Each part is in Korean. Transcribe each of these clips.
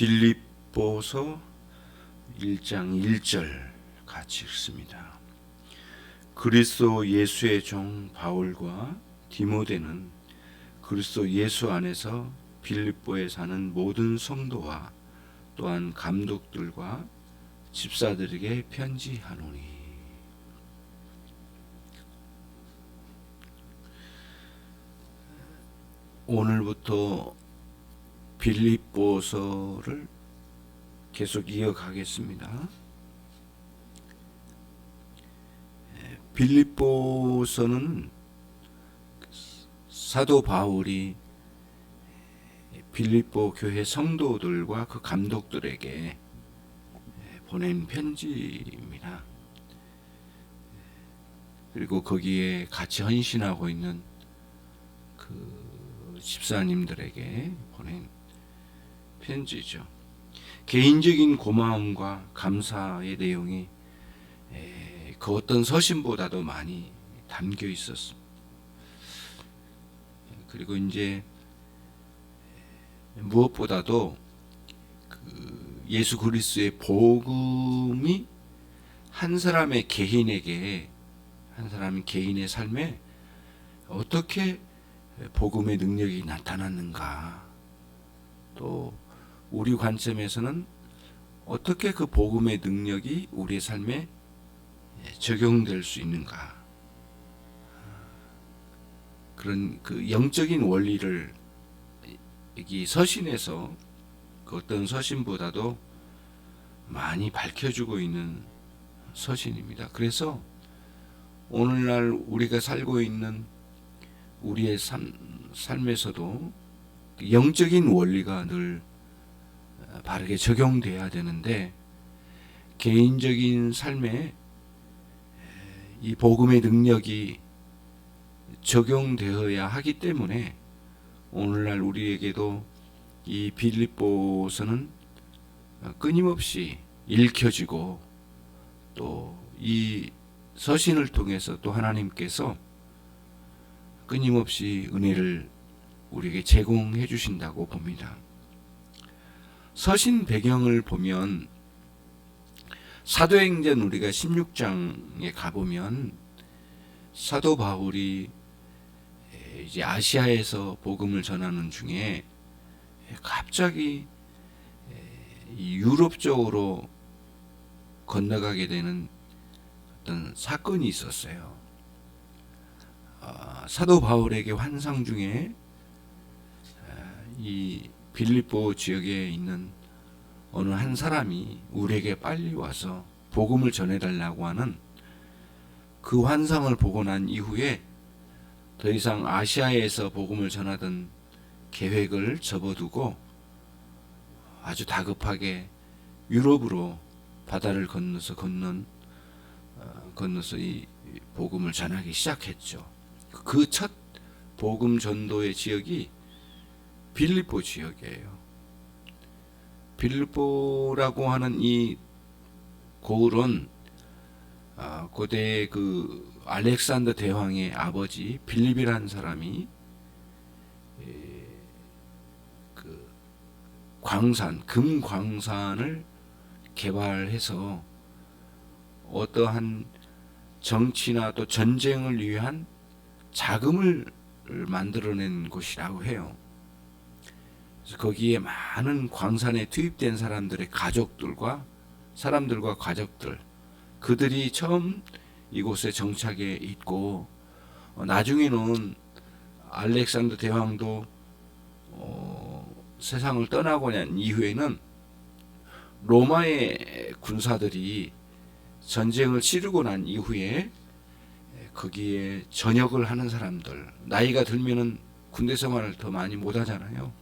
빌립보서 1장 1절 같이 읽습니다. 그리스도 예수의 종 바울과 디모데는 그리스도 예수 안에서 빌립보에 사는 모든 성도와 또한 감독들과 집사들에게 편지하노니. 오늘부터 빌립보서를 계속 이어가겠습니다. 빌립보서는 사도 바울이 빌립보 교회 성도들과 그 감독들에게 보낸 편지입니다. 그리고 거기에 같이 헌신하고 있는 그 집사님들에게 보낸 편지죠. 개인적인 고마움과 감사의 내용이 그 어떤 서신보다도 많이 담겨 있었습니다. 그리고 이제 무엇보다도 그 예수 그리스도의 복음이 한 사람의 개인에게, 한 사람의 개인의 삶에 어떻게 복음의 능력이 나타났는가, 또 우리 관점에서는 어떻게 그 복음의 능력이 우리의 삶에 적용될 수 있는가, 그런 그 영적인 원리를 이 서신에서 그 어떤 서신보다도 많이 밝혀주고 있는 서신입니다. 그래서 오늘날 우리가 살고 있는 우리의 삶에서도 영적인 원리가 늘 바르게 적용돼야 되는데, 개인적인 삶에 이 복음의 능력이 적용되어야 하기 때문에 오늘날 우리에게도 이 빌립보서는 끊임없이 읽혀지고, 또 이 서신을 통해서 또 하나님께서 끊임없이 은혜를 우리에게 제공해 주신다고 봅니다. 서신 배경을 보면 사도행전 우리가 16장에 가보면 사도 바울이 이제 아시아에서 복음을 전하는 중에 갑자기 유럽 쪽으로 건너가게 되는 어떤 사건이 있었어요. 사도 바울에게 환상 중에 이 빌립보 지역에 있는 어느 한 사람이 우리에게 빨리 와서 복음을 전해달라고 하는 그 환상을 보고 난 이후에 더 이상 아시아에서 복음을 전하던 계획을 접어두고 아주 다급하게 유럽으로 바다를 건너서 이 복음을 전하기 시작했죠. 그 첫 복음 전도의 지역이 빌립보 지역이에요. 빌립보라고 하는 이 고을은 고대 그 알렉산더 대왕의 아버지 빌립이라는 사람이 그 광산, 금 광산을 개발해서 어떠한 정치나 또 전쟁을 위한 자금을 만들어낸 곳이라고 해요. 그래서 거기에 많은 광산에 투입된 사람들의 가족들과 가족들, 그들이 처음 이곳에 정착해 있고, 나중에는 알렉산더 대왕도 세상을 떠나고 난 이후에는 로마의 군사들이 전쟁을 치르고 난 이후에 거기에 전역을 하는 사람들, 나이가 들면은 군대 생활을 더 많이 못 하잖아요.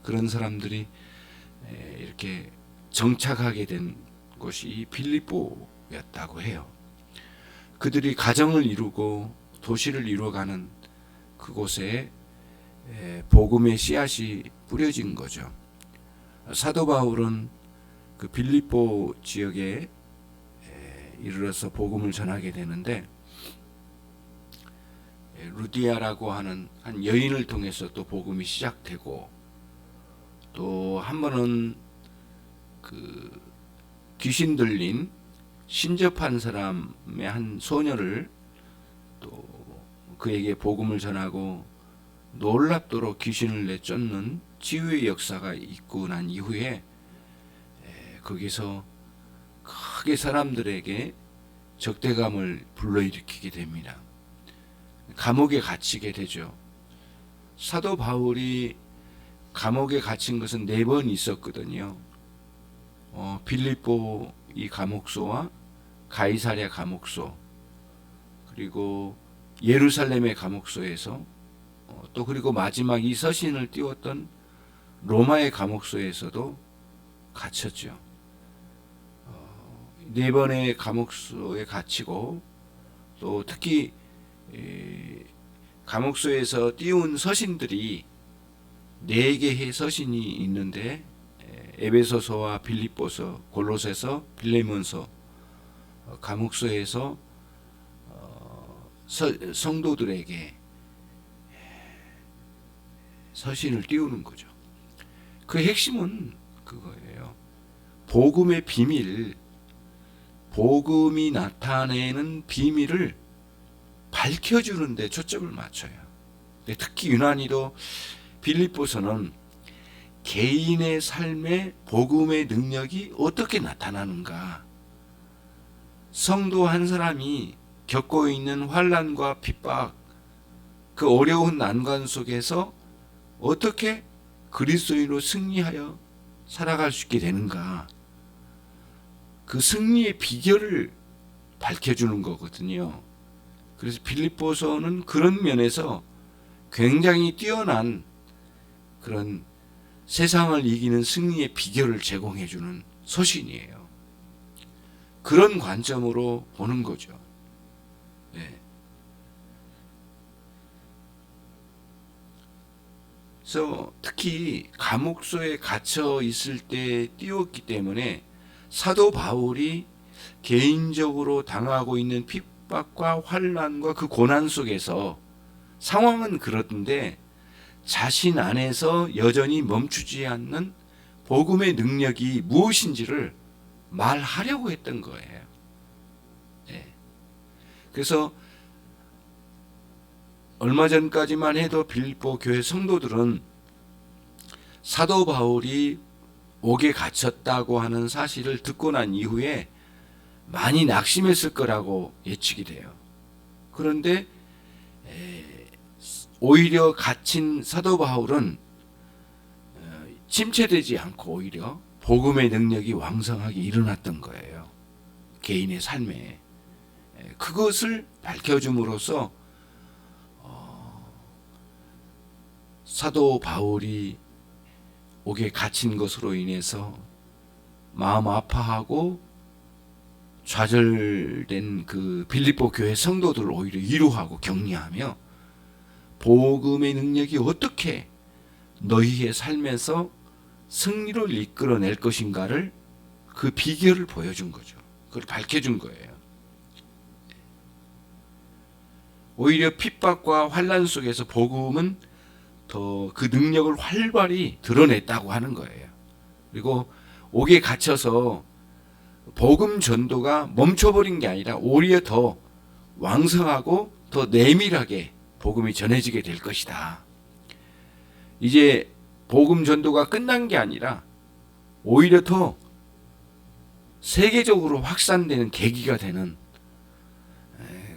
그런 사람들이 이렇게 정착하게 된 곳이 빌립보였다고 해요. 그들이 가정을 이루고 도시를 이루어가는 그곳에 복음의 씨앗이 뿌려진 거죠. 사도 바울은 그 빌립보 지역에 이르러서 복음을 전하게 되는데, 루디아라고 하는 한 여인을 통해서 또 복음이 시작되고, 또 한 번은 그 귀신 들린 신접한 사람의 한 소녀를 또 그에게 복음을 전하고 놀랍도록 귀신을 내쫓는 치유의 역사가 있고 난 이후에 거기서 크게 사람들에게 적대감을 불러일으키게 됩니다. 감옥에 갇히게 되죠. 사도 바울이 감옥에 갇힌 것은 4번 있었거든요. 빌립보 이 감옥소와 가이사랴 감옥소, 그리고 예루살렘의 감옥소에서 또 그리고 마지막 이 서신을 띄웠던 로마의 감옥소에서도 갇혔죠. 4번의 감옥소에 갇히고 또 특히 감옥소에서 띄운 서신들이 4개의 서신이 있는데 에베소서와 빌립보서, 골로새서, 빌레몬서, 감옥소에서 성도들에게 서신을 띄우는 거죠. 그 핵심은 그거예요. 복음의 비밀, 복음이 나타내는 비밀을 밝혀주는 데 초점을 맞춰요. 특히 유난히도 빌립보서는 개인의 삶에 복음의 능력이 어떻게 나타나는가, 성도 한 사람이 겪고 있는 환난과 핍박, 그 어려운 난관 속에서 어떻게 그리스도인으로 승리하여 살아갈 수 있게 되는가, 그 승리의 비결을 밝혀주는 거거든요. 그래서 빌립보서는 그런 면에서 굉장히 뛰어난 그런 세상을 이기는 승리의 비결을 제공해주는 서신이에요. 그런 관점으로 보는 거죠. 네. 그래서 특히 감옥소에 갇혀 있을 때 띄웠기 때문에 사도 바울이 개인적으로 당하고 있는 핍박과 환난과 그 고난 속에서 상황은 그렇던데 자신 안에서 여전히 멈추지 않는 복음의 능력이 무엇인지를 말하려고 했던 거예요. 네. 그래서 얼마 전까지만 해도 빌립보 교회 성도들은 사도 바울이 옥에 갇혔다고 하는 사실을 듣고 난 이후에 많이 낙심했을 거라고 예측이 돼요. 그런데 오히려 갇힌 사도 바울은 침체되지 않고 오히려 복음의 능력이 왕성하게 일어났던 거예요. 개인의 삶에. 그것을 밝혀줌으로써 사도 바울이 옥에 갇힌 것으로 인해서 마음 아파하고 좌절된 그 빌립보 교회 성도들을 오히려 위로하고 격려하며 복음의 능력이 어떻게 너희의 삶에서 승리를 이끌어낼 것인가를 그 비결을 보여준 거죠. 그걸 밝혀준 거예요. 오히려 핍박과 환난 속에서 복음은 더 그 능력을 활발히 드러냈다고 하는 거예요. 그리고 옥에 갇혀서 복음 전도가 멈춰버린 게 아니라 오히려 더 왕성하고 더 내밀하게 복음이 전해지게 될 것이다. 이제 복음 전도가 끝난 게 아니라 오히려 더 세계적으로 확산되는 계기가 되는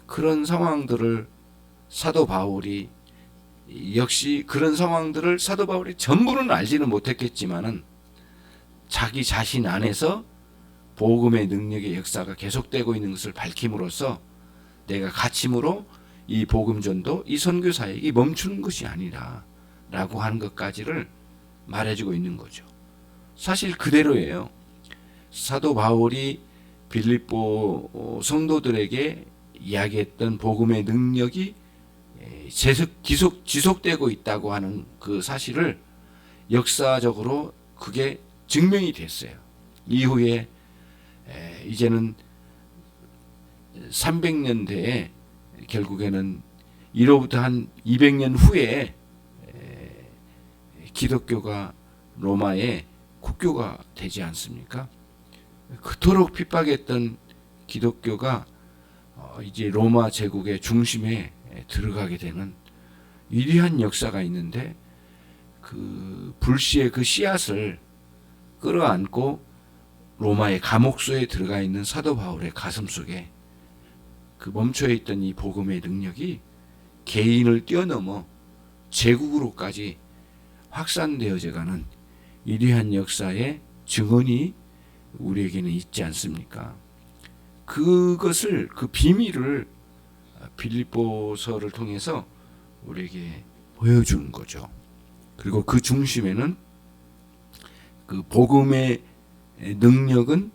그런 상황들을 사도 바울이 역시 그런 상황들을 사도 바울이 전부는 알지는 못했겠지만은 자기 자신 안에서 복음의 능력의 역사가 계속되고 있는 것을 밝힘으로써 내가 갇힘으로 이 복음 전도, 이 선교 사역이 멈추는 것이 아니라 라고 하는 것까지를 말해주고 있는 거죠. 사실 그대로예요. 사도 바울이 빌립보 성도들에게 이야기했던 복음의 능력이 지속되고 있다고 하는 그 사실을 역사적으로 그게 증명이 됐어요. 이후에 이제는 300년대에 결국에는 이로부터 한 200년 후에 기독교가 로마에 국교가 되지 않습니까? 그토록 핍박했던 기독교가 이제 로마 제국의 중심에 들어가게 되는 위대한 역사가 있는데, 그 불씨의 그 씨앗을 끌어안고 로마의 감옥소에 들어가 있는 사도 바울의 가슴 속에 그 멈춰 있던 이 복음의 능력이 개인을 뛰어넘어 제국으로까지 확산되어져 가는 위대한 역사의 증언이 우리에게는 있지 않습니까? 그것을, 그 비밀을 빌립보서를 통해서 우리에게 보여주는 거죠. 그리고 그 중심에는 그 복음의 능력은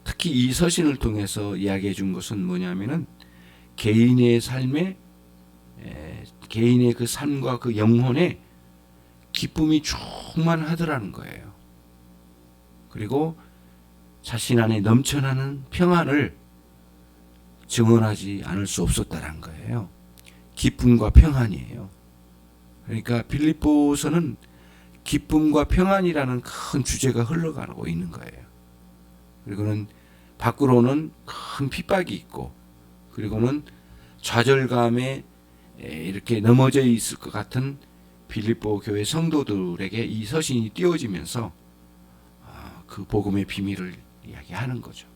특히 이 서신을 통해서 이야기해 준 것은 뭐냐면은 개인의 삶에, 개인의 그 삶과 그 영혼에 기쁨이 충만하더라는 거예요. 그리고 자신 안에 넘쳐나는 평안을 증언하지 않을 수 없었다는 거예요. 기쁨과 평안이에요. 그러니까 빌립보서는 기쁨과 평안이라는 큰 주제가 흘러가고 있는 거예요. 그리고는 밖으로는 큰 핍박이 있고, 그리고는 좌절감에 이렇게 넘어져 있을 것 같은 빌립보 교회 성도들에게 이 서신이 띄워지면서 그 복음의 비밀을 이야기하는 거죠.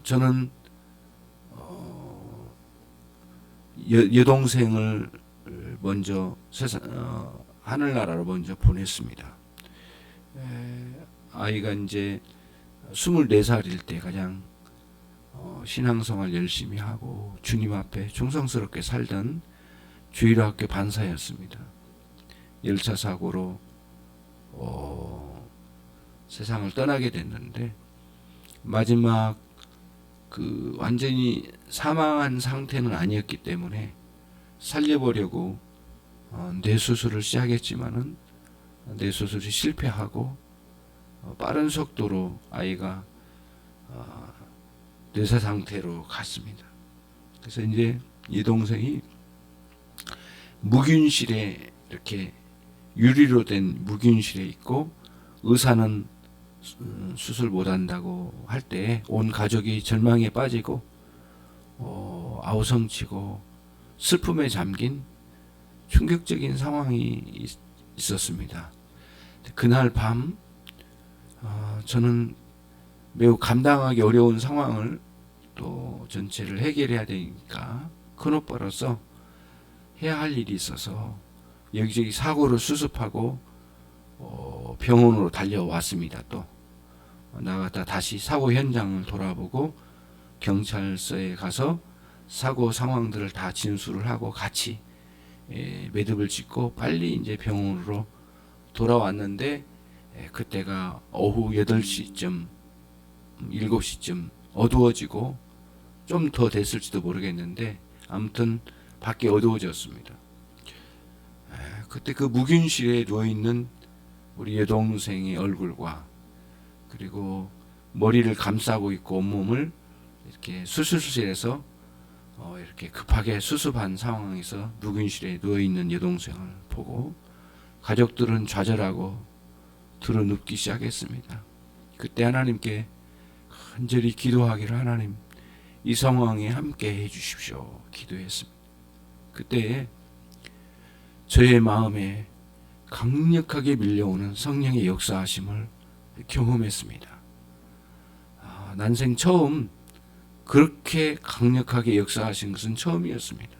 저는 여동생을 먼저 하늘나라로 먼저 보냈습니다. 아이가 이제 24살일 때 가장 신앙생활 열심히 하고 주님 앞에 충성스럽게 살던 주일학교 반사였습니다. 열차 사고로 세상을 떠나게 됐는데, 마지막 그 완전히 사망한 상태는 아니었기 때문에 살려보려고 뇌수술을 시작했지만은 뇌수술이 실패하고 빠른 속도로 아이가 뇌사 상태로 갔습니다. 그래서 이제 이 동생이 무균실에, 이렇게 유리로 된 무균실에 있고, 의사는 수술 못한다고 할 때 온 가족이 절망에 빠지고 아우성치고 슬픔에 잠긴 충격적인 상황이 있었습니다. 그날 밤 저는 매우 감당하기 어려운 상황을 또 전체를 해결해야 되니까 큰오빠로서 해야 할 일이 있어서 여기저기 사고를 수습하고 병원으로 달려왔습니다. 또 나갔다 다시 사고 현장을 돌아보고 경찰서에 가서 사고 상황들을 다 진술을 하고 같이 매듭을 짓고 빨리 이제 병원으로 돌아왔는데, 그때가 오후 8시쯤 7시쯤 어두워지고 좀 더 됐을지도 모르겠는데 아무튼 밖에 어두워졌습니다. 그때 그 무균실에 누워있는 우리 여동생의 얼굴과, 그리고 머리를 감싸고 있고 온몸을 이렇게 수술실에서 이렇게 급하게 수습한 상황에서 무균실에 누워있는 여동생을 보고 가족들은 좌절하고 드러눕기 시작했습니다. 그때 하나님께 간절히 기도하기를, 하나님 이 상황에 함께 해주십시오 기도했습니다. 그때 저의 마음에 강력하게 밀려오는 성령의 역사하심을 경험했습니다. 난생 처음 그렇게 강력하게 역사하신 것은 처음이었습니다.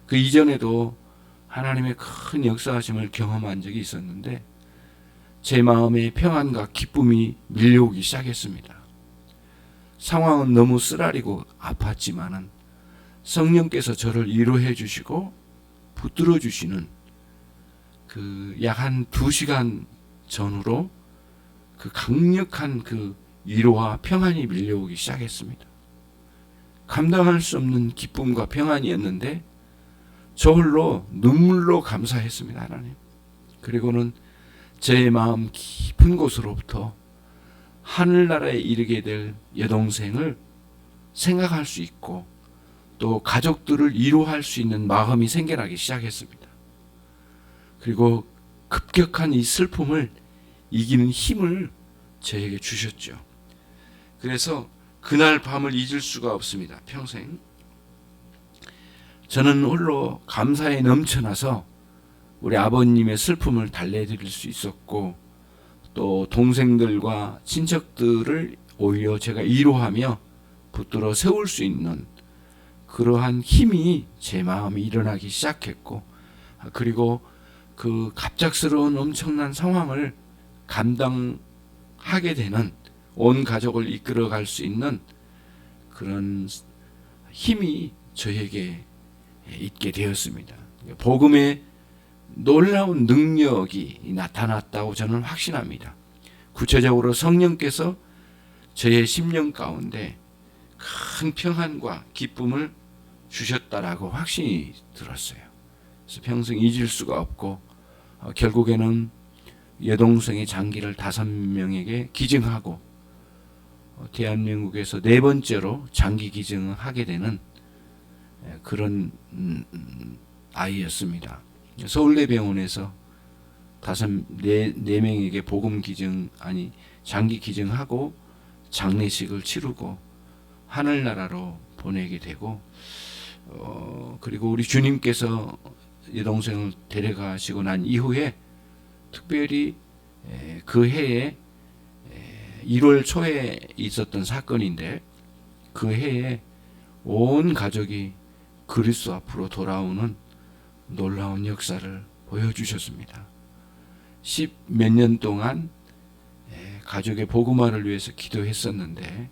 그 이전에도 하나님의 큰 역사하심을 경험한 적이 있었는데 제 마음에 평안과 기쁨이 밀려오기 시작했습니다. 상황은 너무 쓰라리고 아팠지만은 성령께서 저를 위로해 주시고 붙들어 주시는 그 약 한 2시간 전후로 그 강력한 그 위로와 평안이 밀려오기 시작했습니다. 감당할 수 없는 기쁨과 평안이었는데 저홀로 눈물로 감사했습니다. 하나님. 그리고는 제 마음 깊은 곳으로부터 하늘나라에 이르게 될 여동생을 생각할 수 있고 또 가족들을 위로할 수 있는 마음이 생겨나기 시작했습니다. 그리고 급격한 이 슬픔을 이기는 힘을 저에게 주셨죠. 그래서 그날 밤을 잊을 수가 없습니다. 평생. 저는 홀로 감사에 넘쳐나서 우리 아버님의 슬픔을 달래드릴 수 있었고, 또 동생들과 친척들을 오히려 제가 위로하며 붙들어 세울 수 있는 그러한 힘이 제 마음에 일어나기 시작했고, 그리고 그 갑작스러운 엄청난 상황을 감당하게 되는, 온 가족을 이끌어갈 수 있는 그런 힘이 저에게 있게 되었습니다. 복음의 놀라운 능력이 나타났다고 저는 확신합니다. 구체적으로 성령께서 저의 심령 가운데 큰 평안과 기쁨을 주셨다라고 확신이 들었어요. 그래서 평생 잊을 수가 없고, 결국에는 여동생의 장기를 5명에게 기증하고 대한민국에서 4번째로 장기 기증을 하게 되는 그런 아이였습니다. 서울대병원에서 4명에게 복음 기증, 장기 기증하고 장례식을 치르고 하늘나라로 보내게 되고, 그리고 우리 주님께서 여동생을 데려가시고 난 이후에 특별히 그 해에 1월 초에 있었던 사건인데, 그 해에 온 가족이 그리스도 앞으로 돌아오는 놀라운 역사를 보여주셨습니다. 10몇 년 동안 가족의 복음화를 위해서 기도했었는데,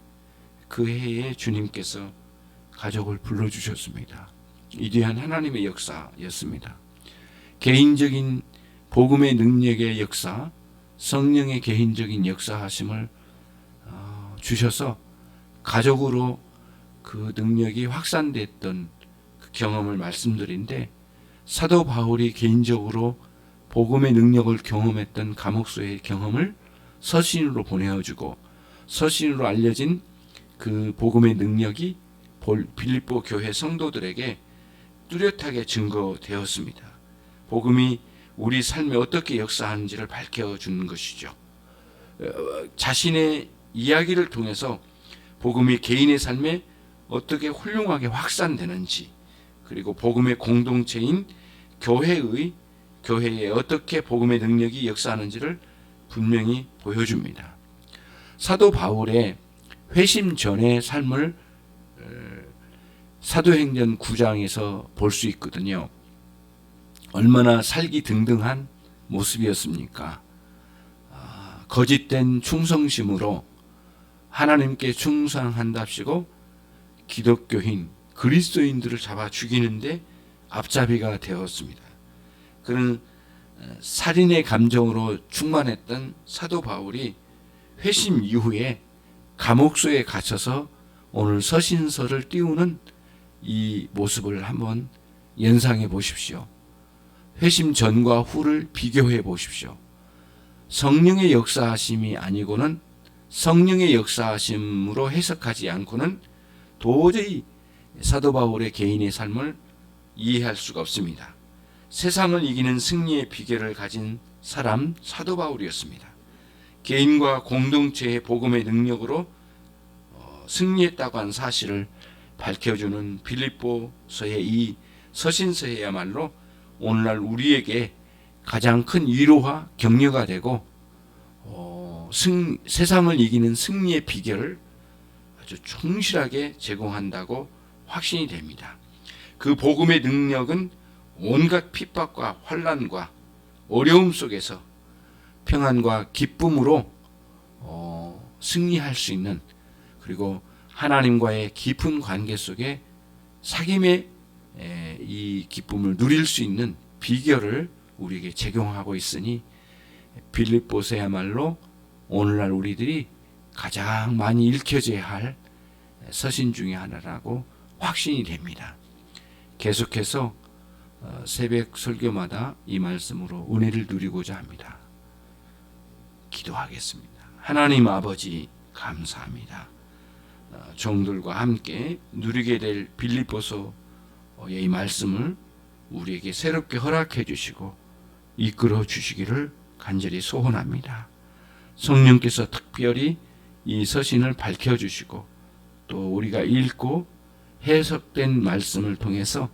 그 해에 주님께서 가족을 불러주셨습니다. 위대한 하나님의 역사였습니다. 개인적인 복음의 능력의 역사, 성령의 개인적인 역사하심을 주셔서 가족으로 그 능력이 확산됐던 그 경험을 말씀드린데, 사도 바울이 개인적으로 복음의 능력을 경험했던 감옥소의 경험을 서신으로 보내어주고, 서신으로 알려진 그 복음의 능력이 빌립보 교회 성도들에게 뚜렷하게 증거되었습니다. 복음이 우리 삶에 어떻게 역사하는지를 밝혀주는 것이죠. 자신의 이야기를 통해서 복음이 개인의 삶에 어떻게 훌륭하게 확산되는지, 그리고 복음의 공동체인 교회에 어떻게 복음의 능력이 역사하는지를 분명히 보여줍니다. 사도 바울의 회심 전의 삶을 사도행전 9장에서 볼 수 있거든요. 얼마나 살기 등등한 모습이었습니까? 거짓된 충성심으로 하나님께 충성한답시고 기독교인 그리스도인들을 잡아 죽이는데 앞잡이가 되었습니다. 그는 살인의 감정으로 충만했던 사도 바울이 회심 이후에 감옥소에 갇혀서 오늘 서신서를 띄우는 이 모습을 한번 연상해 보십시오. 회심 전과 후를 비교해 보십시오. 성령의 역사하심이 아니고는, 성령의 역사하심으로 해석하지 않고는 도저히 사도 바울의 개인의 삶을 이해할 수가 없습니다. 세상을 이기는 승리의 비결을 가진 사람 사도 바울이었습니다. 개인과 공동체의 복음의 능력으로 승리했다고 한 사실을 밝혀주는 빌립보서의 이 서신서야말로 오늘날 우리에게 가장 큰 위로와 격려가 되고, 세상을 이기는 승리의 비결을 아주 충실하게 제공한다고 확신이 됩니다. 그 복음의 능력은 온갖 핍박과 환난과 어려움 속에서 평안과 기쁨으로 승리할 수 있는, 그리고 하나님과의 깊은 관계 속에 사귐의 이 기쁨을 누릴 수 있는 비결을 우리에게 제공하고 있으니, 빌립보서야말로 오늘날 우리들이 가장 많이 읽혀져야 할 서신 중에 하나라고 확신이 됩니다. 계속해서 새벽 설교마다 이 말씀으로 은혜를 누리고자 합니다. 기도하겠습니다. 하나님 아버지, 감사합니다. 종들과 함께 누리게 될 빌립보서의 이 말씀을 우리에게 새롭게 허락해 주시고, 이끌어 주시기를 간절히 소원합니다. 성령께서 특별히 이 서신을 밝혀주시고 또 우리가 읽고 해석된 말씀을 통해서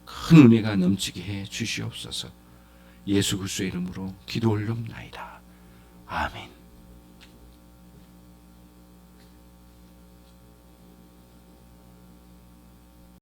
큰 은혜가 넘치게 해 주시옵소서. 예수 그리스도의 이름으로 기도 올려옵나이다. 아멘.